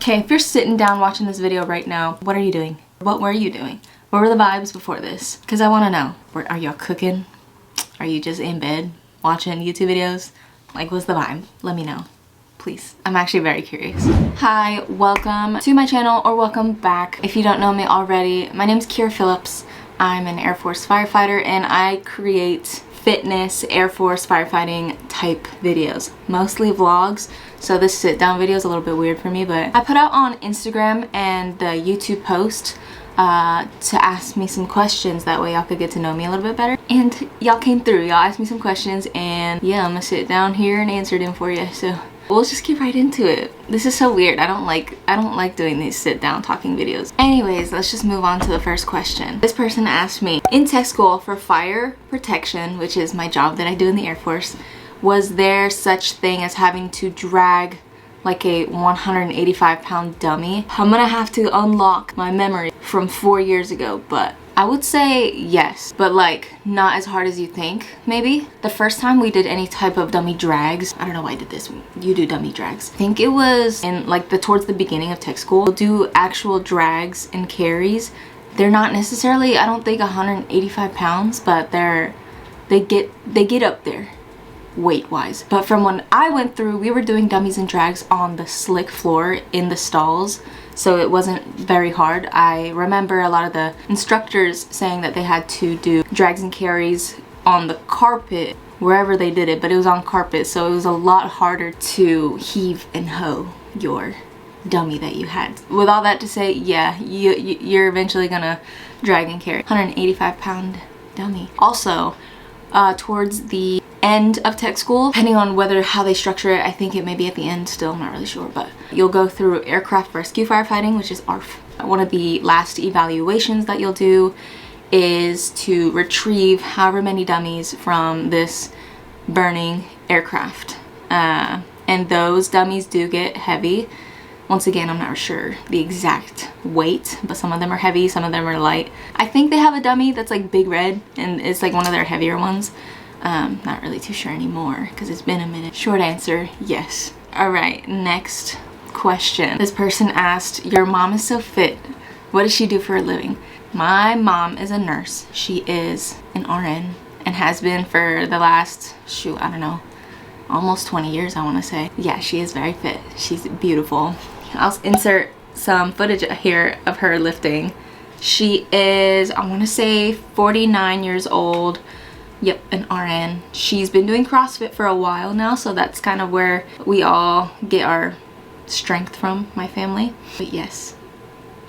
Okay, if you're sitting down watching this video right now, what are you doing? What were you doing? What were the vibes before this? Because I want to know. Are y'all cooking? Are you just in bed watching YouTube videos? Like, what's the vibe? Let me know, please. I'm actually very curious. Hi, welcome to my channel, or welcome back. If you don't know me already, my name's Kira Phillips. I'm an Air Force firefighter and I create fitness, Air Force firefighting type videos, mostly vlogs. So this sit down video is a little bit weird for me, but I put out on Instagram and the YouTube post to ask me some questions. That way y'all could get to know me a little bit better. And y'all came through, y'all asked me some questions, and yeah, I'm gonna sit down here and answer them for you. So we'll just get right into it. This is so weird. I don't like doing these sit down talking videos. Anyways, let's just move on to the first question. This person asked me, in tech school for fire protection, which is my job that I do in the Air Force, was there such thing as having to drag like a 185-pound dummy? I'm gonna have to unlock my memory from 4 years ago, but I would say yes, but like not as hard as you think, maybe. The first time we did any type of dummy drags, I don't know why I did this, you do dummy drags. I think it was in like towards the beginning of tech school. We'll do actual drags and carries. They're not necessarily, I don't think 185 pounds, but they get up there weight wise. But from when I went through, we were doing dummies and drags on the slick floor in the stalls, so it wasn't very hard. I remember a lot of the instructors saying that they had to do drags and carries on the carpet wherever they did it, but it was on carpet, so it was a lot harder to heave and hoe your dummy that you had. With all that to say, yeah, you're eventually gonna drag and carry 185-pound dummy. Also, towards the end of tech school, depending on how they structure it, I think it may be at the end still, I'm not really sure, but you'll go through aircraft rescue firefighting, which is ARF. One of the last evaluations that you'll do is to retrieve however many dummies from this burning aircraft, and those dummies do get heavy. Once again, I'm not sure the exact weight, but some of them are heavy, some of them are light. I think they have a dummy that's like Big Red, and it's like one of their heavier ones. Not really too sure anymore because it's been a minute. Short answer, yes. Alright, next question. This person asked, your mom is so fit. What does she do for a living? My mom is a nurse. She is an RN and has been for the last, shoot, I don't know, almost 20 years, I want to say. Yeah, she is very fit. She's beautiful. I'll insert some footage here of her lifting. She is, I want to say, 49 years old. Yep, an RN. She's been doing CrossFit for a while now, so that's kind of where we all get our strength from, my family. But yes,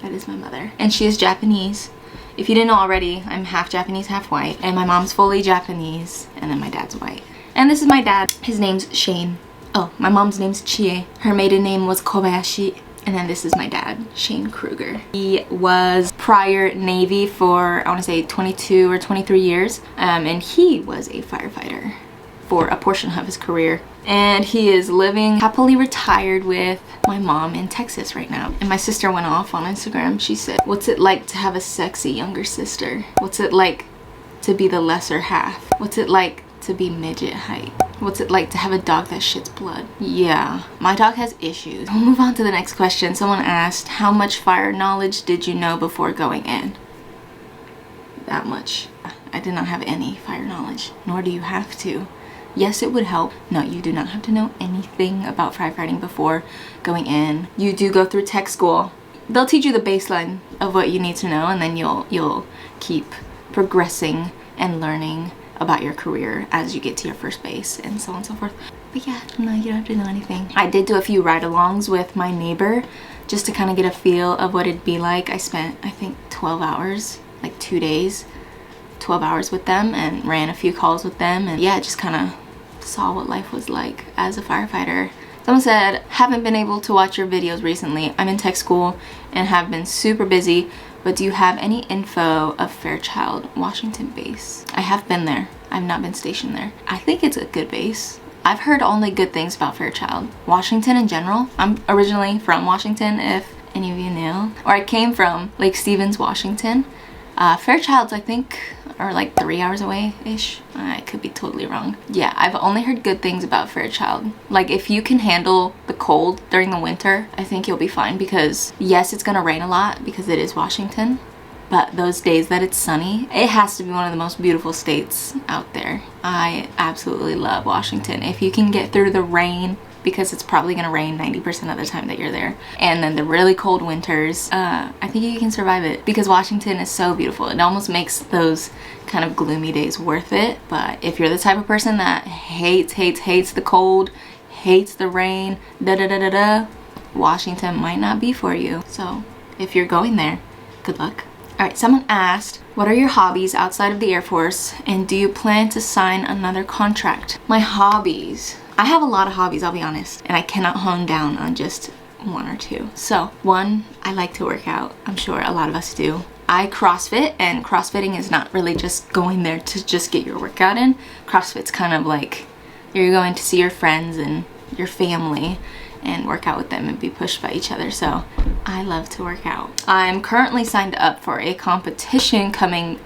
that is my mother. And she is Japanese. If you didn't know already, I'm half Japanese, half white. And my mom's fully Japanese, and then my dad's white. And this is my dad. His name's Shane. Oh, my mom's name's Chie. Her maiden name was Kobayashi. And then this is my dad, Shane Kruger. He was prior Navy for, I want to say 22 or 23 years. And he was a firefighter for a portion of his career. And he is living happily retired with my mom in Texas right now. And my sister went off on Instagram. She said, what's it like to have a sexy younger sister? What's it like to be the lesser half? What's it like to be midget height? What's it like to have a dog that shits blood? Yeah, my dog has issues. We'll move on to the next question. Someone asked, how much fire knowledge did you know before going in? That much. I did not have any fire knowledge, nor do you have to. Yes, it would help. No, you do not have to know anything about firefighting before going in. You do go through tech school. They'll teach you the baseline of what you need to know, and then you'll keep progressing and learning about your career as you get to your first base and so on and so forth. But yeah, no, you don't have to know anything. I did do a few ride-alongs with my neighbor just to kind of get a feel of what it'd be like. I spent, I think, 12 hours, like 2 days, 12 hours with them, and ran a few calls with them, and yeah, just kind of saw what life was like as a firefighter. Someone said, haven't been able to watch your videos recently. I'm in tech school and have been super busy, but do you have any info of Fairchild, Washington base? I have been there. I've not been stationed there. I think it's a good base. I've heard only good things about Fairchild. Washington in general. I'm originally from Washington, if any of you knew. Or I came from Lake Stevens, Washington. Fairchild's, I think, or like 3 hours away-ish. I could be totally wrong. Yeah, I've only heard good things about Fairchild. Like, if you can handle the cold during the winter, I think you'll be fine, because yes, it's gonna rain a lot because it is Washington, but those days that it's sunny, it has to be one of the most beautiful states out there. I absolutely love Washington. If you can get through the rain, because it's probably gonna rain 90% of the time that you're there, and then the really cold winters, I think you can survive it, because Washington is so beautiful. It almost makes those kind of gloomy days worth it. But if you're the type of person that hates the cold, hates the rain, Washington might not be for you. So if you're going there, good luck. All right, someone asked, what are your hobbies outside of the Air Force, and do you plan to sign another contract? My hobbies. I have a lot of hobbies, I'll be honest, and I cannot hone down on just one or two. So, one, I like to work out. I'm sure a lot of us do. I CrossFit, and CrossFitting is not really just going there to just get your workout in. CrossFit's kind of like you're going to see your friends and your family and work out with them and be pushed by each other. So I love to work out. I'm currently signed up for a competition coming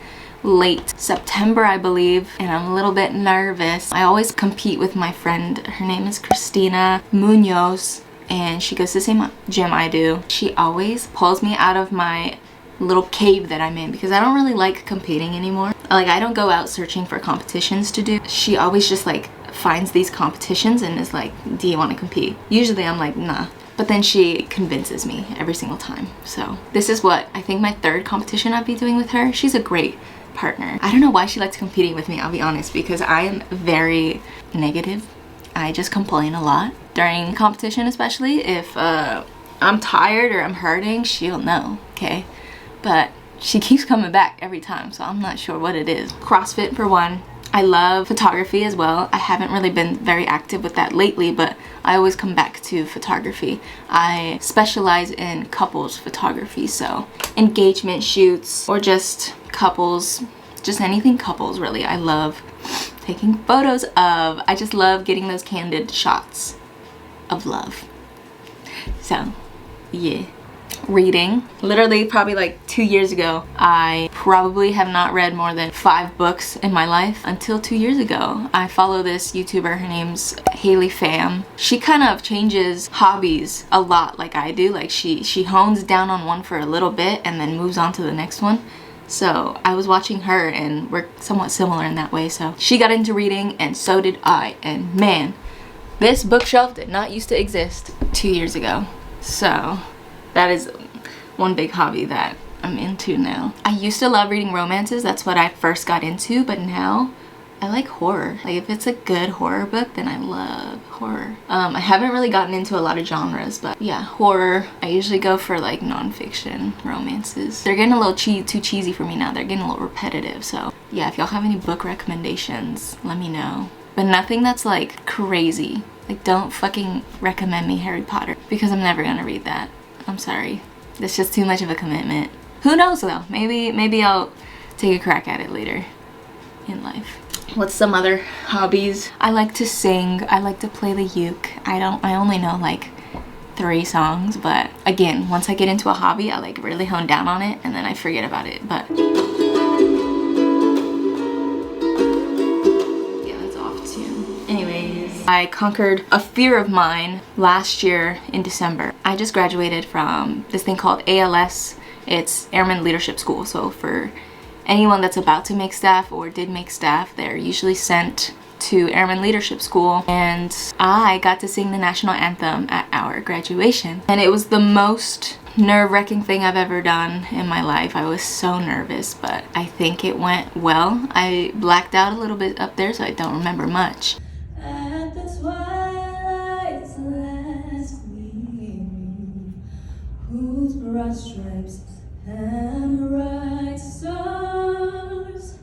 late September, I believe, and I'm a little bit nervous. I always compete with my friend. Her name is Christina Munoz, and she goes to the same gym I do. She always pulls me out of my little cave that I'm in, because I don't really like competing anymore. Like, I don't go out searching for competitions to do. She always just like finds these competitions and is like, do you want to compete? Usually I'm like, nah. But then she convinces me every single time. So this is what I think my third competition I'd be doing with her. She's a great partner. I don't know why she likes competing with me, I'll be honest, because I am very negative. I just complain a lot during competition, especially if I'm tired or I'm hurting. She'll know, okay? But she keeps coming back every time, so I'm not sure what it is. CrossFit for one. I love photography as well. I haven't really been very active with that lately, but I always come back to photography. I specialize in couples photography, so engagement shoots or just couples, just anything couples really. I love taking photos of. I just love getting those candid shots of love. So yeah. Reading. Literally probably like 2 years ago, I probably have not read more than 5 books in my life until 2 years ago. I follow this YouTuber, her name's Haley Pham. She kind of changes hobbies a lot like I do. Like she hones down on one for a little bit and then moves on to the next one. So I was watching her and we're somewhat similar in that way. So she got into reading and so did I. And man, this bookshelf did not used to exist 2 years ago. So that is one big hobby that I'm into now. I used to love reading romances. That's what I first got into, but now I like horror. Like, if it's a good horror book, then I love horror. I haven't really gotten into a lot of genres, but yeah, horror. I usually go for like nonfiction romances. They're getting a little too cheesy for me now. They're getting a little repetitive. So yeah, if y'all have any book recommendations, let me know. But nothing that's like crazy. Like, don't fucking recommend me Harry Potter, because I'm never gonna read that. I'm sorry. That's just too much of a commitment. Who knows though? Maybe I'll take a crack at it later in life. What's some other hobbies? I like to sing. I like to play the uke. I only know like 3 songs, but again, once I get into a hobby, I like really hone down on it and then I forget about it. But I conquered a fear of mine last year in December. I just graduated from this thing called ALS. It's Airman Leadership School. So for anyone that's about to make staff or did make staff, they're usually sent to Airman Leadership School. And I got to sing the national anthem at our graduation. And it was the most nerve-wracking thing I've ever done in my life. I was so nervous, but I think it went well. I blacked out a little bit up there, so I don't remember much. Whose broad stripes and bright stars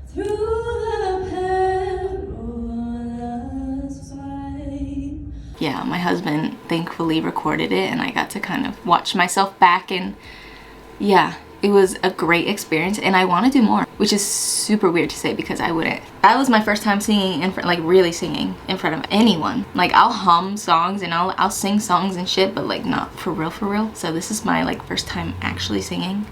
through the perilous fight. Yeah, my husband thankfully recorded it and I got to kind of watch myself back, and yeah, it was a great experience and I want to do more, which is super weird to say because I wouldn't. That was my first time singing in front, like really singing in front of anyone. Like, I'll hum songs and I'll sing songs and shit, but like not for real for real. So this is my like first time actually singing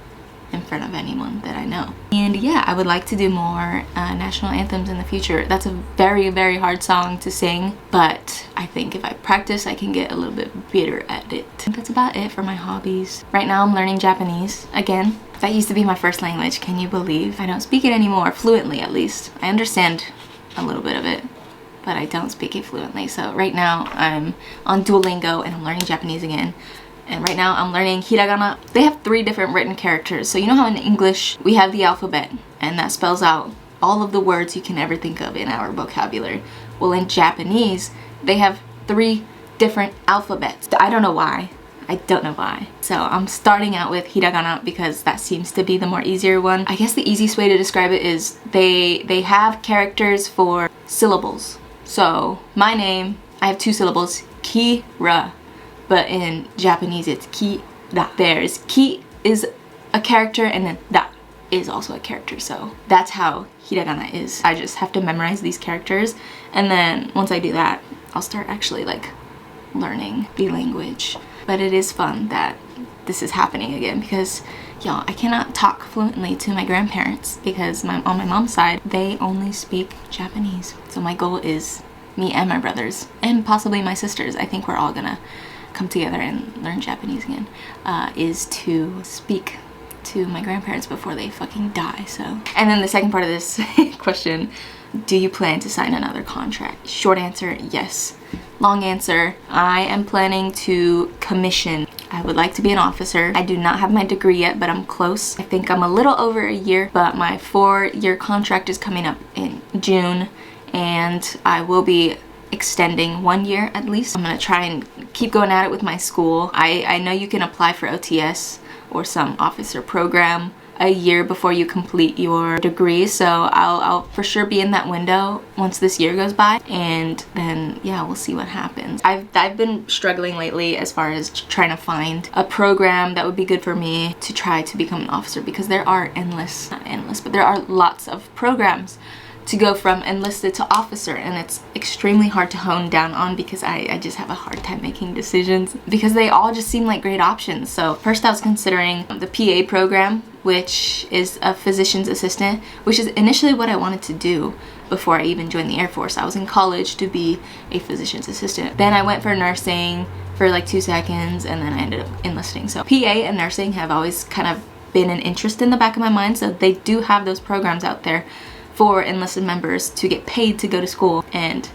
in front of anyone that I know. And yeah, I would like to do more national anthems in the future. That's a very, very hard song to sing, but I think if I practice, I can get a little bit better at it. I think that's about it for my hobbies. Right now I'm learning Japanese again. That used to be my first language, can you believe? I don't speak it anymore, fluently at least. I understand a little bit of it, but I don't speak it fluently. So right now I'm on Duolingo and I'm learning Japanese again. And right now I'm learning hiragana. They have 3 different written characters. So you know how in English we have the alphabet and that spells out all of the words you can ever think of in our vocabulary. Well, in Japanese, they have 3 different alphabets. I don't know why. I don't know why. So I'm starting out with hiragana because that seems to be the more easier one. I guess the easiest way to describe it is they have characters for syllables. So my name, I have 2 syllables, Kira. But in Japanese it's ki-ra. There's ki is a character and then ra is also a character. So that's how hiragana is. I just have to memorize these characters, and then once I do that, I'll start actually like learning the language. But it is fun that this is happening again because y'all, I cannot talk fluently to my grandparents because on my mom's side, they only speak Japanese. So my goal is me and my brothers and possibly my sisters. I think we're all gonna come together and learn Japanese again, is to speak to my grandparents before they fucking die. So, and then the second part of this question, do you plan to sign another contract? Short answer, yes. Long answer, I am planning to commission. I would like to be an officer. I do not have my degree yet, but I'm close. I think I'm a little over a year, but my 4-year contract is coming up in June, and I will be extending 1 year at least. I'm gonna try and keep going at it with my school. I know you can apply for OTS or some officer program a year before you complete your degree, so I'll for sure be in that window once this year goes by, and then yeah, we'll see what happens. I've been struggling lately as far as trying to find a program that would be good for me to try to become an officer, because there are not endless, but there are lots of programs to go from enlisted to officer, and it's extremely hard to hone down on because I just have a hard time making decisions because they all just seem like great options. So first I was considering the PA program, which is a physician's assistant, which is initially what I wanted to do before I even joined the Air Force. I was in college to be a physician's assistant. Then I went for nursing for like 2 seconds, and then I ended up enlisting. So PA and nursing have always kind of been an interest in the back of my mind, so they do have those programs out there for enlisted members to get paid to go to school and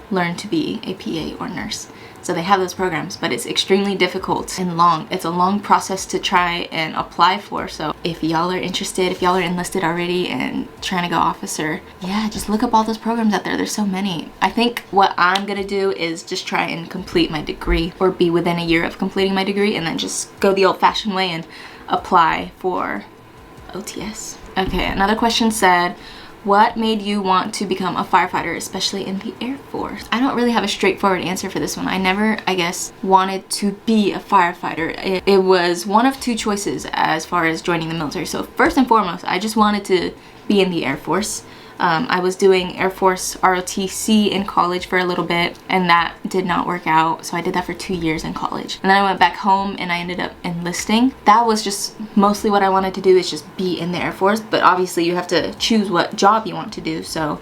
learn to be a PA or nurse. So they have those programs, but it's extremely difficult and long. It's a long process to try and apply for. So if y'all are interested, if y'all are enlisted already and trying to go officer, yeah, just look up all those programs out there. There's so many. I think what I'm gonna do is just try and complete my degree, or be within a year of completing my degree, and then just go the old-fashioned way and apply for OTS. Okay, another question said, what made you want to become a firefighter, especially in the Air Force? I don't really have a straightforward answer for this one. I never, I guess, wanted to be a firefighter. It was one of 2 choices as far as joining the military. So first and foremost, I just wanted to be in the Air Force. I was doing Air Force ROTC in college for a little bit, and that did not work out, so I did that for 2 years in college. And then I went back home and I ended up enlisting. That was just mostly what I wanted to do, is just be in the Air Force, but obviously you have to choose what job you want to do. So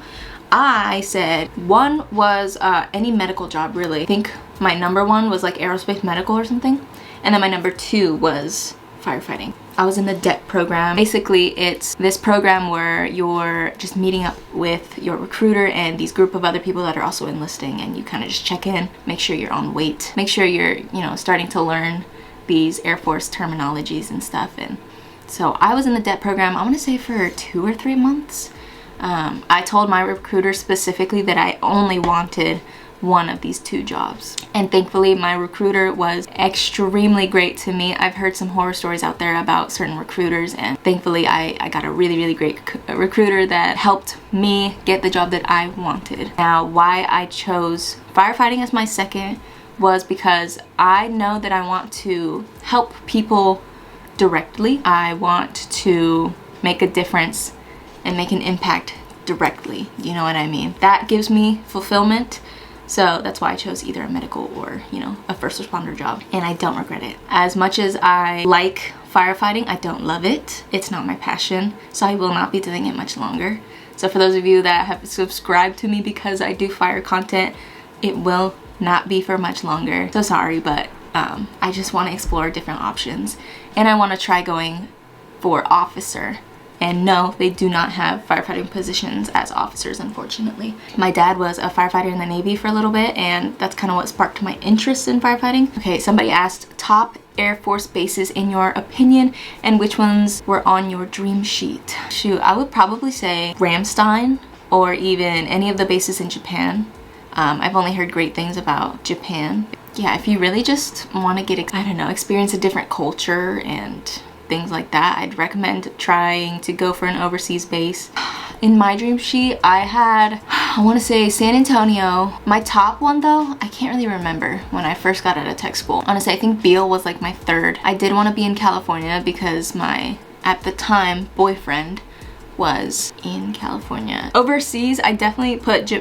I said one was any medical job, really. I think my number 1 was like aerospace medical or something, and then my number 2 was firefighting. I was in the DEP program. Basically, it's this program where you're just meeting up with your recruiter and these group of other people that are also enlisting, and you kind of just check in, make sure you're on weight, make sure you're, you know, starting to learn these Air Force terminologies and stuff. And so I was in the DEP program, I want to say for 2 or 3 months. I told my recruiter specifically that I only wanted one of these 2 jobs, and thankfully my recruiter was extremely great to me. I've heard some horror stories out there about certain recruiters, and thankfully I got a really great recruiter that helped me get the job that I wanted. Now, why I chose firefighting as my second was because I know that I want to help people directly. I want to make a difference and make an impact directly, you know what I mean? That gives me fulfillment. So that's why I chose either a medical or, you know, a first responder job. And I don't regret it. As much as I like firefighting, I don't love it. It's not my passion, so I will not be doing it much longer. So for those of you that have subscribed to me because I do fire content, it will not be for much longer. So sorry, but I just want to explore different options. And I want to try going for officer. And no, they do not have firefighting positions as officers, unfortunately. My dad was a firefighter in the Navy for a little bit, and that's kind of what sparked my interest in firefighting. Okay, somebody asked top Air Force bases in your opinion, and which ones were on your dream sheet. Shoot, I would probably say Ramstein or even any of the bases in Japan. I've only heard great things about Japan. Yeah, if you really just want to get, I don't know, experience a different culture and things like that, I'd recommend trying to go for an overseas base. In my dream sheet, I had, I want to say San Antonio. My top one though, I can't really remember when I first got out of tech school. Honestly, I think Beale was like my third. I did want to be in California because my, at the time, boyfriend was in California. Overseas, I definitely put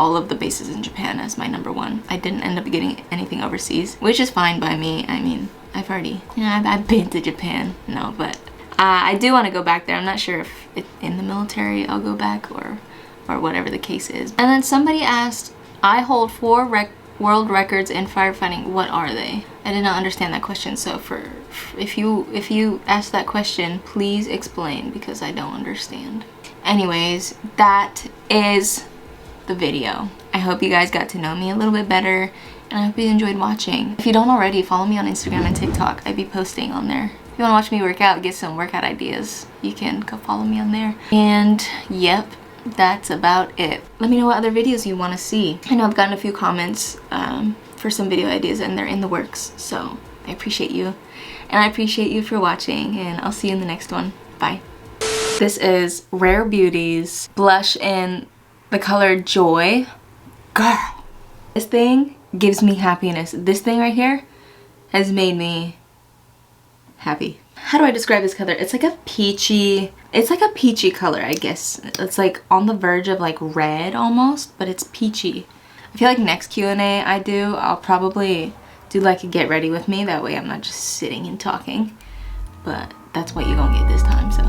all of the bases in Japan as my number one. I didn't end up getting anything overseas, which is fine by me. I mean, I've already, you know, I've been to Japan. No, but I do want to go back there. I'm not sure if in the military I'll go back or whatever the case is. And then somebody asked, I hold 4 world records in firefighting. What are they? I did not understand that question. So if you ask that question, please explain because I don't understand. Anyways, that is the video. I hope you guys got to know me a little bit better, and I hope you enjoyed watching. If you don't already, follow me on Instagram and TikTok. I'd be posting on there. If you want to watch me work out, get some workout ideas, you can go follow me on there. And yep, that's about it. Let me know what other videos you want to see. I know I've gotten a few comments for some video ideas, and they're in the works, so I appreciate you. And I appreciate you for watching, and I'll see you in the next one. Bye. This is Rare Beauty's blush in the color Joy. Girl, this thing gives me happiness. This thing right here has made me happy. How do I describe this color? It's like a peachy color, I guess. It's like on the verge of like red almost, but it's peachy. I feel like next Q&A I do, I'll probably do like a get ready with me. That way I'm not just sitting and talking. But that's what you're gonna get this time, so.